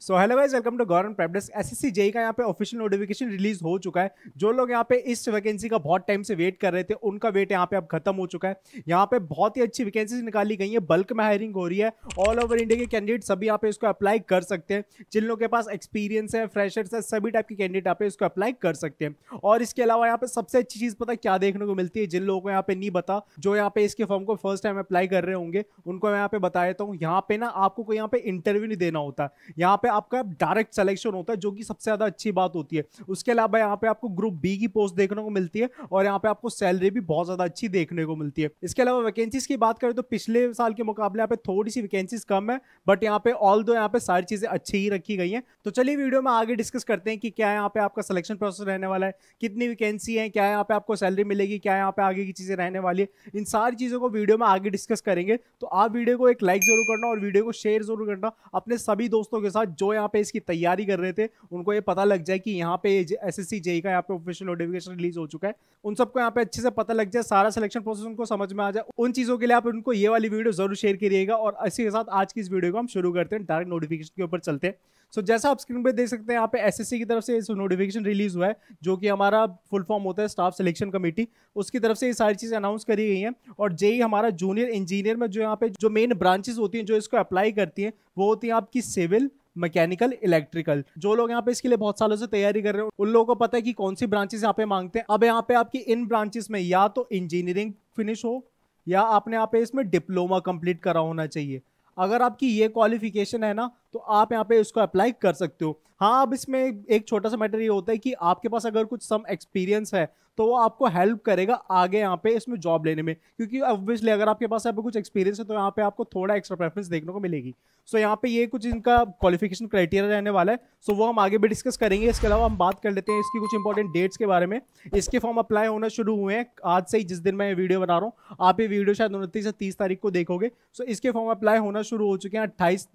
So hello guys, welcome to government prep desk. SSC JE का यहाँ पे official notification release हो चुका है। जो लोग यहाँ पे इस वैकेंसी का बहुत टाइम से वेट कर रहे थे, उनका वेट यहाँ पे अब खत्म हो चुका है। यहाँ पे बहुत ही अच्छी वैकेंसीज निकाली गई है, बल्क में हायरिंग हो रही है। ऑल ओवर इंडिया के कैंडिडेट सभी यहाँ पे इसको अप्लाई कर सकते हैं। जिन लोगों के पास एक्सपीरियंस है, फ्रेशर्स है, सभी टाइप के कैंडिडेट यहाँ पे इसको अप्लाई कर सकते हैं। और इसके अलावा यहाँ पे सबसे अच्छी चीज पता है क्या देखने को मिलती है, जिन लोगों को यहाँ पे नहीं पता, जो यहाँ पे इसके फॉर्म को फर्स्ट टाइम अप्लाई कर रहे होंगे, उनको मैं यहाँ पे बता देता हूँ। यहाँ पे ना आपको कोई यहाँ पे इंटरव्यू नहीं देना होता, यहाँ पे आपका डायरेक्ट सिलेक्शन होता है, जो कि सबसे ज्यादा अच्छी बात होती है। उसके अलावा यहाँ पे आपको ग्रुप बी की पोस्ट देखने को मिलती है और यहाँ पे आपको सैलरी भी बहुत ज्यादा अच्छी देखने को मिलती है। इसके अलावा वैकेंसीज की बात करें तो पिछले साल के मुकाबले यहाँ पे थोड़ी सी वैकेंसीज कम है, बट यहाँ पे ऑल दो यहाँ पे सारी चीजें अच्छी ही रखी गई हैं। तो चलिए वीडियो में आगे डिस्कस करते हैं कि क्या यहाँ पे आपका सिलेक्शन प्रोसेस रहने वाला है, कितनी वैकेंसी है, क्या यहाँ पे आपको सैलरी मिलेगी, क्या यहाँ पे आगे की चीजें रहने वाली है। इन सारी चीजों को वीडियो में आगे डिस्कस करेंगे। तो आप वीडियो को एक लाइक जरूर करना और वीडियो को शेयर जरूर करना अपने सभी दोस्तों के साथ जो यहाँ पे इसकी तैयारी कर रहे थे, उनको ये पता लग जाए कि यहाँ पे एसएससी जेई का यहाँ पे ऑफिशियल नोटिफिकेशन रिलीज हो चुका है। उन सबको यहाँ पे अच्छे से पता लग जाए, सारा सिलेक्शन प्रोसेस उनको समझ में आ जाए। उन चीजों के लिए आप उनको ये वाली वीडियो जरूर शेयर करिएगा। और इसी के साथ आज की इस वीडियो को हम शुरू करते हैं, डायरेक्ट नोटिफिकेशन के ऊपर चलते हैं। सो जैसा आप स्क्रीन पे देख सकते हैं, यहाँ पे एसएससी की तरफ से नोटिफिकेशन रिलीज हुआ है, जो कि हमारा फुल फॉर्म होता है स्टाफ सिलेक्शन कमेटी, उसकी तरफ से ये सारी चीजें अनाउंस करी गई हैं। और जेई हमारा जूनियर इंजीनियर में जो यहाँ पे जो मेन ब्रांचेस होती हैं जो इसको अप्लाई करती हैं, वो होती है आपकी सिविल, मैकेनिकल, इलेक्ट्रिकल। जो लोग यहाँ पे इसके लिए बहुत सालों से तैयारी कर रहे हो, उन लोगों को पता है कि कौन सी ब्रांचेस यहाँ पे मांगते हैं। अब यहाँ पे आपकी इन ब्रांचेस में या तो इंजीनियरिंग फिनिश हो, या आपने यहाँ पे इसमें डिप्लोमा कंप्लीट करा होना चाहिए। अगर आपकी ये क्वालिफिकेशन है ना, तो आप यहाँ पे इसको अप्लाई कर सकते हो। हाँ, अब इसमें एक छोटा सा मैटर ये होता है कि आपके पास अगर कुछ सम एक्सपीरियंस है, तो वो आपको हेल्प करेगा आगे यहाँ पे इसमें जॉब लेने में, क्योंकि ऑब्वियसली अगर आपके पास कुछ एक्सपीरियंस है तो यहाँ पे आपको थोड़ा एक्स्ट्रा प्रेफरेंस देखने को मिलेगी। सो यहाँ पे ये कुछ इनका क्वालिफिकेशन क्राइटेरिया रहने वाला है। सो वो हम आगे भी डिस्कस करेंगे। इसके अलावा हम बात कर लेते हैं इसकी कुछ इंपॉर्टेंट डेट्स के बारे में। इसके फॉर्म अप्लाई होना शुरू हुए हैं आज से ही, जिस दिन मैं ये वीडियो बना रहा हूँ। आप ये वीडियो शायद 29 से 30 तारीख को देखोगे। सो इसके फॉर्म अप्लाई होना शुरू हो चुके हैं 28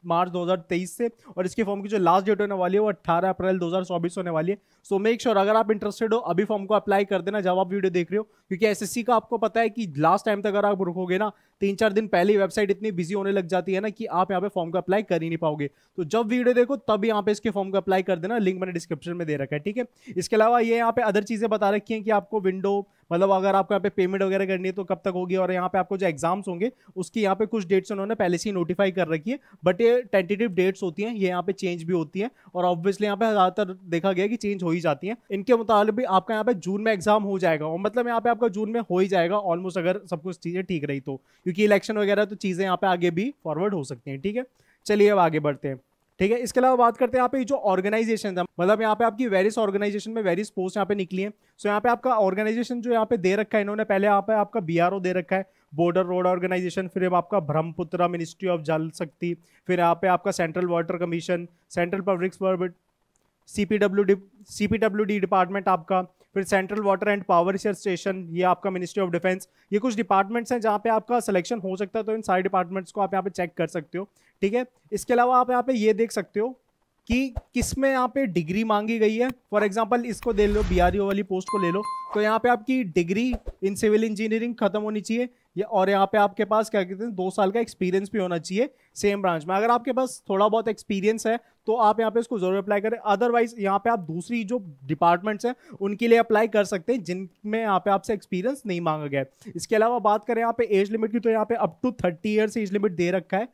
मार्च 2023 से, और इसके फॉर्म की जो लास्ट डेट होने वाली है वो 18 अप्रैल 2024 होने वाली है। सो मेक श्योर अगर आप इंटरेस्टेड हो, अभी फॉर्म को अप्लाई कर देना जब आप वीडियो देख रहे हो, क्योंकि एसएससी का आपको पता है कि लास्ट टाइम तक अगर आप रुकोगे ना, 3-4 दिन पहले ही वेबसाइट इतनी बिजी होने लग जाती है ना कि आप यहाँ पे फॉर्म को अप्लाई कर ही नहीं पाओगे। तो जब वीडियो देखो तब यहाँ पे इसके फॉर्म को अप्लाई कर देना, लिंक मैंने डिस्क्रिप्शन में दे रखा है, ठीक है। इसके अलावा ये यहाँ पे अदर चीजें बता रखी हैं कि आपको विंडो, मतलब अगर आपको यहाँ पे पेमेंट वगैरह करनी है तो कब तक होगी, और यहाँ पे आपको जो एग्जाम्स होंगे उसकी यहाँ पे कुछ डेट्स उन्होंने पहले से ही नोटिफाई कर रखी है, बट ये टेंटेटिव डेट्स होती हैं, ये यहाँ पे चेंज भी होती हैं, और ऑब्वियसली यहाँ पे ज्यादातर देखा गया कि चेंज हो ही जाती हैं। इनके मुताबिक भी आपका यहाँ पे जून में एग्जाम हो जाएगा, और मतलब यहाँ पे आपका जून में हो ही जाएगा ऑलमोस्ट, अगर सब कुछ चीजें ठीक रही तो, क्योंकि इलेक्शन वगैरह तो चीजें यहाँ पे आगे भी फॉरवर्ड हो सकती हैं, ठीक है। चलिए अब आगे बढ़ते हैं, ठीक है। इसके अलावा बात करते हैं यहाँ पे जो ऑर्गेनाइजेशन है, मतलब यहाँ पे आपकी वेरियस ऑर्गेनाइजेशन में वेरियस पोस्ट यहाँ पे निकली है। सो यहाँ पे आपका ऑर्गेनाइजेशन जो यहाँ पे दे रखा है इन्होंने, पहले यहाँ पे आपका बीआरओ दे रखा है, बॉर्डर रोड ऑर्गेनाइजेशन, फिर आपका ब्रह्मपुत्रा मिनिस्ट्री ऑफ जल शक्ति, फिर यहाँ पे आपका central water commission, central public service, CPWD department आपका, फिर central water and power research station, ये आपका मिनिस्ट्री ऑफ डिफेंस। ये कुछ डिपार्टमेंट्स हैं जहाँ पे आपका सिलेक्शन हो सकता है, तो इन सारे डिपार्टमेंट्स को आप यहाँ पे चेक कर सकते हो, ठीक है। इसके अलावा आप यहाँ पे ये देख सकते हो कि किसमें यहाँ पे डिग्री मांगी गई है। फॉर एग्जांपल इसको दे लो, बीआरओ वाली पोस्ट को ले लो, तो यहाँ पे आपकी डिग्री इन सिविल इंजीनियरिंग खत्म होनी चाहिए, और यहाँ पे आपके पास क्या कहते हैं 2 साल का एक्सपीरियंस भी होना चाहिए सेम ब्रांच में। अगर आपके पास थोड़ा बहुत एक्सपीरियंस है तो आप यहाँ पे इसको जरूर अप्लाई करें। अदरवाइज यहाँ पे आप दूसरी जो डिपार्टमेंट्स हैं उनके लिए अप्लाई कर सकते हैं जिनमें यहाँ पे आपसे एक्सपीरियंस नहीं मांगा गया है। इसके अलावा बात करें यहाँ पे एज लिमिट की, तो यहाँ पे up to 30 years age limit दे रखा है,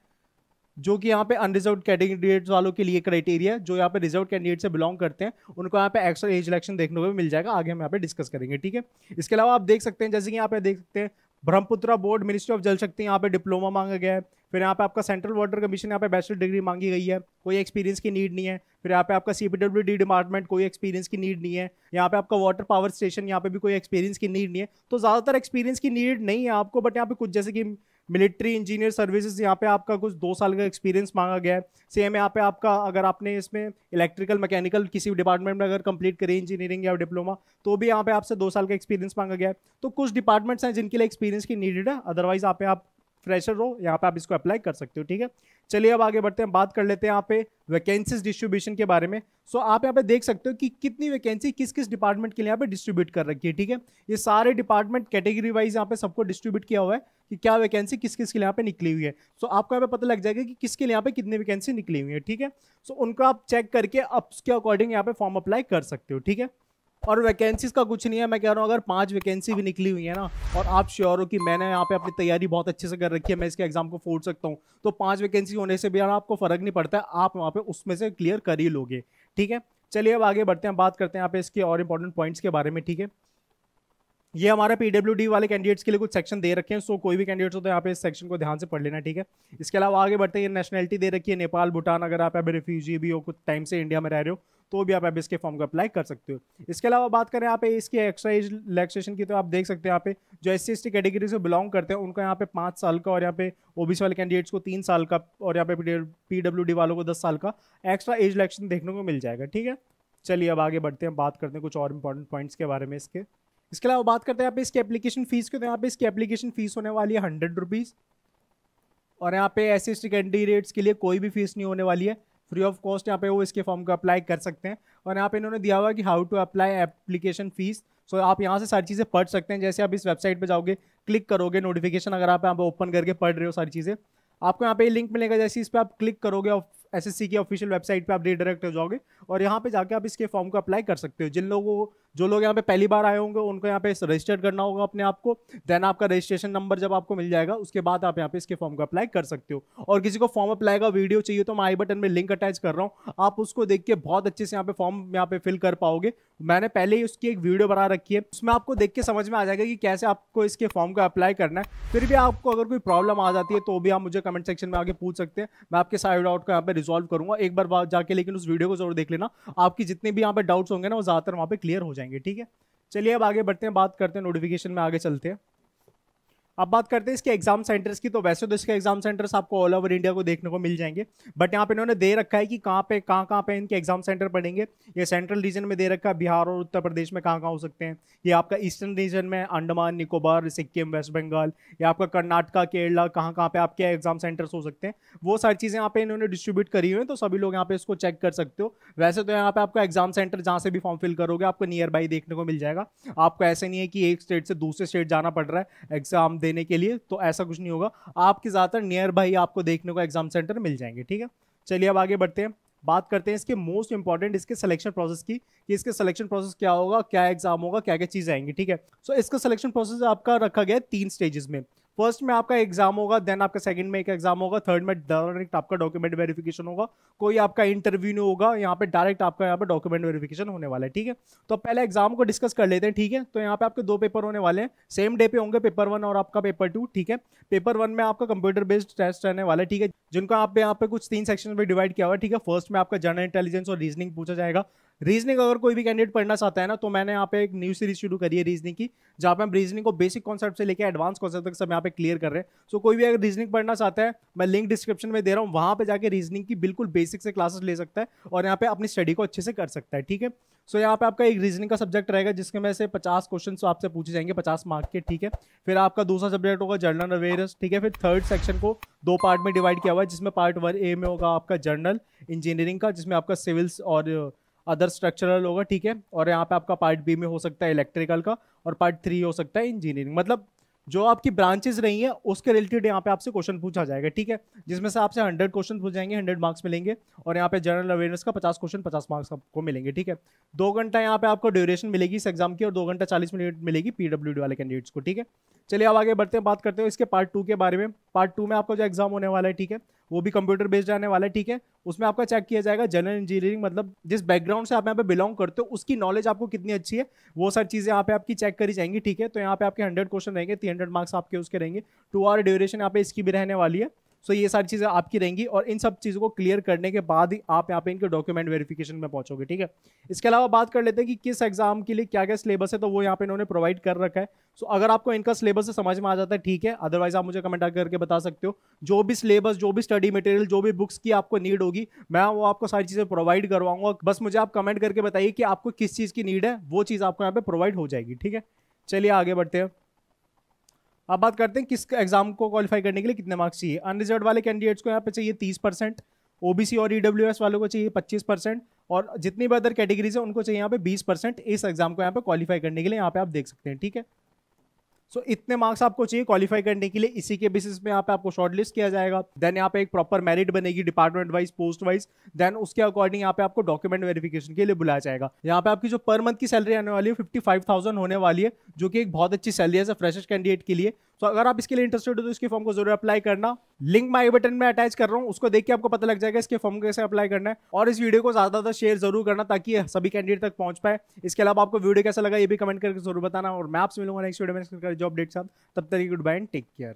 जो कि यहाँ पे अनरिजर्व कैंडिडेट्स वालों के लिए क्राइटेरिया है। जो यहाँ पे रिजर्व कैंडिडेट से बिलोंग करते हैं उनको यहाँ पे एक्स्ट्रा एज इलेक्शन देखने को भी मिल जाएगा, आगे हम यहाँ पे डिस्कस करेंगे, ठीक है। इसके अलावा आप देख सकते हैं, जैसे कि यहाँ पे देख सकते हैं ब्रह्मपुत्रा बोर्ड मिनिस्ट्री ऑफ जल शक्ति, यहाँ पे डिप्लोमा मांगा गया है। फिर यहाँ पे आपका सेंट्रल वाटर कमीशन, यहाँ पे बैचलर डिग्री मांगी गई है, कोई एक्सपीरियंस की नीड नहीं है। फिर यहाँ पे आपका सीपीडब्ल्यूडी डिपार्टमेंट, कोई एक्सपीरियंस की नीड नहीं है। यहाँ पे आपका वाटर पावर स्टेशन, यहाँ पे भी कोई एक्सपीरियंस की नीड नहीं है। तो ज्यादातर एक्सपीरियंस की नीड नहीं है आपको, बट यहाँ पे कुछ जैसे कि मिलिट्री इंजीनियर सर्विसेज, यहाँ पे आपका कुछ 2 साल का एक्सपीरियंस मांगा गया है। सेम यहाँ पे आपका अगर आपने इसमें इलेक्ट्रिकल मैकेनिकल किसी डिपार्टमेंट में अगर कंप्लीट करी इंजीनियरिंग या डिप्लोमा, तो भी यहाँ पे आपसे 2 साल का एक्सपीरियंस मांगा गया है। तो कुछ डिपार्टमेंट्स हैं जिनके लिए एक्सपीरियंस की नीडेड है, अदरवाइज यहाँ पे आप फ्रेशर हो, यहाँ पे आप इसको अप्लाई कर सकते हो, ठीक है। चलिए अब आगे बढ़ते हैं, बात कर लेते हैं यहाँ पे वैकेंसीज डिस्ट्रीब्यूशन के बारे में। सो आप यहाँ पे देख सकते हो कि कितनी वैकेंसी किस किस डिपार्टमेंट के लिए यहाँ पे डिस्ट्रीब्यूट कर रखी है, ठीक है। ये सारे डिपार्टमेंट कैटेगरी वाइज यहाँ पे सबको डिस्ट्रीब्यूट किया हुआ है कि क्या वैकेंसी किस किस के लिए यहाँ पे निकली हुई है। सो आपको यहाँ पे पता लग जाएगा कि किसके लिए यहाँ पे कितनी वैकेंसी निकली हुई है, ठीक है। सो उनको आप चेक करके आप उसके अकॉर्डिंग यहाँ पे फॉर्म अप्लाई कर सकते हो, ठीक है। और वैकेंसीज का कुछ नहीं है, मैं कह रहा हूँ अगर 5 वैकेंसी भी निकली हुई है ना, और आप श्योर हो कि मैंने यहाँ पे अपनी तैयारी बहुत अच्छे से कर रखी है, मैं इसके एग्जाम को फोड़ सकता हूँ, तो 5 वैकेंसी होने से भी यार आपको फर्क नहीं पड़ता है, आप वहाँ पे उसमें से क्लियर कर ही लोगे, ठीक है। चलिए अब आगे बढ़ते हैं, बात करते हैं यहाँ पे इसके और इंपॉर्टेंट पॉइंट्स के बारे में, ठीक है। ये हमारे पीडब्ल्यूडी वाले कैंडिडेट्स के लिए कुछ सेक्शन दे रखे हैं, सो कोई भी कैंडिडेट्स हो तो यहाँ पे इस सेक्शन को ध्यान से पढ़ लेना, ठीक है। इसके अलावा आगे बढ़ते हैं, ये नेशनलिटी दे रखी है नेपाल, भूटान, अगर आप अभी रिफ्यूजी भी हो, कुछ टाइम से इंडिया में रह रहे हो, तो भी आप अभी इसके फॉर्म को अप्लाई कर सकते हो। इसके अलावा बात करें यहाँ पे इसके एक्स्ट्रा एज रिलैक्सेशन की, तो आप देख सकते हैं यहाँ पे जो SC/ST कैटेगरी से बिलोंग करते हैं उनको यहाँ पे 5 साल का, और यहाँ पे OBC वाले कैंडिडेट्स को 3 साल का, और यहाँ पे PWD वालों को 10 साल का एक्स्ट्रा एज रिलैक्सेशन देखने को मिल जाएगा, ठीक है। चलिए अब आगे बढ़ते हैं, बात करते हैं कुछ और इंपॉर्टेंट पॉइंट्स के बारे में इसके। इसके अलावा बात करते हैं यहाँ पे इसकी एप्लीकेशन फीस की, तो यहाँ पे इसकी एप्लीकेशन फीस होने वाली है 100 रुपीज़, और यहाँ पे SC/ST कैंडिडेट्स के लिए कोई भी फीस नहीं होने वाली है, फ्री ऑफ कॉस्ट यहाँ पे वो इसके फॉर्म को अप्लाई कर सकते हैं। और यहाँ पे इन्होंने दिया हुआ कि how to apply application fees, so आप यहाँ से सारी चीज़ें पढ़ सकते हैं। जैसे आप इस वेबसाइट पे जाओगे, क्लिक करोगे, नोटिफिकेशन अगर आप यहाँ पे ओपन करके पढ़ रहे हो सारी चीज़ें, आपको यहाँ पे लिंक मिलेगा, जैसे इस पर आप क्लिक करोगे SSC की ऑफिशियल वेबसाइट पे आप रिडायरेक्ट हो जाओगे, और यहाँ पे जाके आप इसके फॉर्म को अप्लाई कर सकते हो। जो लोग यहाँ पे पहली बार आए होंगे उनको यहाँ पे रजिस्टर करना होगा अपने आप को, देन आपका रजिस्ट्रेशन नंबर जब आपको मिल जाएगा उसके बाद आप यहाँ पे इसके फॉर्म को अप्लाई कर सकते हो। और किसी को फॉर्म अप्लाई का वीडियो चाहिए तो मैं आई बटन में लिंक अटैच कर रहा हूँ, आप उसको देख के बहुत अच्छे से यहाँ पे फॉर्म यहाँ पे फिल कर पाओगे। मैंने पहले ही उसकी एक वीडियो बना रखी है, उसमें आपको देख के समझ में आ जाएगा कि कैसे आपको इसके फॉर्म को अप्लाई करना है। फिर भी आपको अगर कोई प्रॉब्लम आ जाती है तो भी आप मुझे कमेंट सेक्शन में आके पूछ सकते हैं, मैं आपके सारे डाउट को यहाँ पे रिजॉल्व करूंगा। एक बार जाके लेकिन उस वीडियो को जरूर देख लेना, आपकी जितने भी यहाँ पे डाउट्स होंगे ना वो ज्यादातर वहाँ पे क्लियर हो जाएंगे, ठीक है। चलिए अब आगे बढ़ते हैं, बात करते हैं नोटिफिकेशन में आगे चलते हैं। अब बात करते हैं इसके एग्जाम सेंटर्स की, तो वैसे तो इसके एग्जाम सेंटर्स आपको ऑल ओवर इंडिया को देखने को मिल जाएंगे, बट यहाँ पे इन्होंने दे रखा है कि कहाँ पे इनके एग्जाम सेंटर पड़ेंगे। ये सेंट्रल रीजन में दे रखा है, बिहार और उत्तर प्रदेश में कहाँ हो सकते हैं। ये आपका ईस्टर्न रीजन में अंडमान निकोबार, सिक्किम, वेस्ट बंगाल, या आपका कर्नाटका, केरला, कहाँ पे आपके एग्जाम सेंटर्स हो सकते हैं, वो सारी चीज़ें यहाँ पे इन्होंने डिस्ट्रीब्यूट करी हुई है, तो सभी लोग यहाँ पे इसको चेक कर सकते हो। वैसे तो यहाँ पे आपका एग्जाम सेंटर जहाँ से भी फॉर्म फिल करोगे आपको नियर बाई देखने को मिल जाएगा, आपको ऐसे नहीं है कि एक स्टेट से दूसरे स्टेट जाना पड़ रहा है एग्जाम देने के लिए, तो ऐसा कुछ नहीं होगा, आपके ज़्यादातर नियर बाई आपको देखने को एग्जाम सेंटर मिल जाएंगे, ठीक है। चलिए अब आगे बढ़ते हैं, बात करते हैं इसके मोस्ट इंपॉर्टेंट इसके सिलेक्शन प्रोसेस की, कि इसके सिलेक्शन प्रोसेस क्या होगा, क्या एग्जाम होगा, क्या क्या चीज़ें आएंगी, ठीक है। सो इसका सिलेक्शन प्रोसेस आपका रखा गया है 3 स्टेजेस में। फर्स्ट में आपका एग्जाम होगा, देन आपका सेकंड में एक एग्जाम होगा, थर्ड में डायरेक्ट आपका डॉक्यूमेंट वेरिफिकेशन होगा, कोई आपका इंटरव्यू नहीं होगा, यहाँ पे डायरेक्ट आपका यहाँ पे डॉक्यूमेंट वेरिफिकेशन होने वाला है, ठीक है। तो पहले एग्जाम को डिस्कस कर लेते हैं, ठीक है। तो यहाँ पे आपके 2 पेपर होने वाले हैं, सेम डे पे होंगे, पेपर 1 और आपका पेपर 2, ठीक है। पेपर 1 में आपका कंप्यूटर बेस्ड टेस्ट रहने वाला है, ठीक है, जिनको आप यहाँ पे कुछ 3 सेक्शन में डिवाइड किया हुआ है, ठीक है। फर्स्ट में आपका जनरल इंटेलिजेंस और रीजनिंग पूछा जाएगा। रीजनिंग अगर कोई भी कैंडिडेट पढ़ना चाहता है ना, तो मैंने यहाँ पे एक न्यू सीरीज शुरू करी है रीजनिंग की, जहाँ पे हम रीजनिंग को बेसिक कॉन्सेप्ट से लेकर एडवांस कॉन्सेप्ट तक सब यहाँ पे क्लियर कर रहे हैं। सो कोई भी अगर रीजनिंग पढ़ना चाहता है, मैं लिंक डिस्क्रिप्शन में दे रहा हूँ, वहाँ पे जाके रीजनिंग की बिल्कुल बेसिक से क्लासेस ले सकता है और यहाँ पे अपनी स्टडी को अच्छे से कर सकता है, ठीक है। सो यहाँ पे आपका एक रीजनिंग का सब्जेक्ट रहेगा जिसके में से 50 क्वेश्चन आपसे पूछे जाएंगे 50 मार्क के, ठीक है। फिर आपका दूसरा सब्जेक्ट होगा जनरल अवेयरनेस, ठीक है। फिर थर्ड सेक्शन को 2 पार्ट में डिवाइड किया हुआ है, जिसमें पार्ट 1A में होगा आपका जनरल इंजीनियरिंग का, जिसमें आपका सिविल्स और अदर स्ट्रक्चरल होगा, ठीक है। और यहाँ पे आपका पार्ट बी में हो सकता है इलेक्ट्रिकल का, और पार्ट 3 हो सकता है इंजीनियरिंग। मतलब जो आपकी ब्रांचेस रही हैं उसके रिलेटेड यहाँ पे आपसे क्वेश्चन पूछा जाएगा, ठीक है, जिसमें से आपसे 100 क्वेश्चन पूछ जाएंगे, 100 मार्क्स मिलेंगे, और यहाँ पे जनरल अवेयरनेस का 50 क्वेश्चन 50 मार्क्स आपको मिलेंगे, ठीक है। 2 घंटा यहाँ पे आपको ड्यूरेशन मिलेगी इस एग्जाम की, और 2 घंटा 40 मिनट मिलेगी पीडब्ल्यूडी वाले कैंडिडेट्स को, ठीक है। चलिए अब आगे बढ़ते हैं, बात करते हैं इसके पार्ट 2 के बारे में। पार्ट 2 में आपका जो एग्जाम होने वाला है, ठीक है, वो भी कंप्यूटर बेस्ड आने वाला है, ठीक है। उसमें आपका चेक किया जाएगा जनरल इंजीनियरिंग, मतलब जिस बैकग्राउंड से आप यहाँ पे बिलोंग करते हो उसकी नॉलेज आपको कितनी अच्छी है, वो सारी चीज़ें यहाँ पे आपकी चेक करी जाएंगी, ठीक है। तो यहाँ पे आपके 100 क्वेश्चन रहेंगे, 300 मार्क्स आपके उसके रहेंगे, 2 आवर ड्यूरेशन यहाँ पे इसकी भी रहने वाली है। सो ये सारी चीज़ें आपकी रहेंगी, और इन सब चीज़ों को क्लियर करने के बाद ही आप यहाँ पे इनके डॉक्यूमेंट वेरिफिकेशन में पहुंचोगे, ठीक है। इसके अलावा बात कर लेते हैं कि किस एग्जाम के लिए क्या क्या सिलेबस है, तो वो यहाँ पे इन्होंने प्रोवाइड कर रखा है। सो अगर आपको इनका सिलेबस से समझ में आ जाता है, ठीक है, अदरवाइज आप मुझे कमेंट करके बता सकते हो। जो भी सिलेबस, जो भी स्टडी मटेरियल, जो भी बुक्स की आपको नीड होगी, मैं वो आपको सारी चीज़ें प्रोवाइड करवाऊंगा। बस मुझे आप कमेंट करके बताइए कि आपको किस चीज़ की नीड है, वो चीज़ आपको यहाँ पे प्रोवाइड हो जाएगी, ठीक है। चलिए आगे बढ़ते हैं, अब बात करते हैं किस एग्जाम को क्वालिफाई करने के लिए कितने मार्क्स चाहिए। अनरिजर्व वाले कैंडिडेट्स को यहाँ पे चाहिए 30%, ओबीसी और ईडब्ल्यूएस वालों को चाहिए 25%, और जितनी भी अदर कैटेगरीज है उनको चाहिए यहाँ पे 20% इस एग्जाम को यहाँ पे क्वालिफाई करने के लिए, यहाँ पे आप देख सकते हैं, ठीक है। सो इतने मार्क्स आपको चाहिए क्वालिफाई करने के लिए, इसी के बेसिस पे यहाँ पे आपको शॉर्टलिस्ट किया जाएगा। देन यहाँ पे एक प्रॉपर मेरिट बनेगी department wise, post wise, then उसके अकॉर्डिंग यहाँ पे आपको डॉक्यूमेंट वेरिफिकेशन के लिए बुलाया जाएगा। यहाँ पे आपकी जो पर मंथ की सैलरी आने वाली है 55,000 होने वाली है, जो कि एक बहुत अच्छी सैलरी है फ्रेशर कैंडिडेट के लिए। तो अगर आप इसके लिए इंटरेस्टेड हो तो इसके फॉर्म को जरूर अप्लाई करना। लिंक मैं आई बटन में अटैच कर रहा हूँ, उसको देख के आपको पता लग जाएगा इसके फॉर्म को कैसे अप्लाई करना है। और इस वीडियो को ज्यादा शेयर जरूर करना ताकि सभी कैंडिडेट तक पहुंच पाए। इसके अलावा आपको वीडियो कैसा लगा ये भी कमेंट करके जरूर बताना, और मैं आपसे मिलूंगा नेक्स्ट वीडियो में जॉब अपडेट के साथ। तब तक good bye and take care.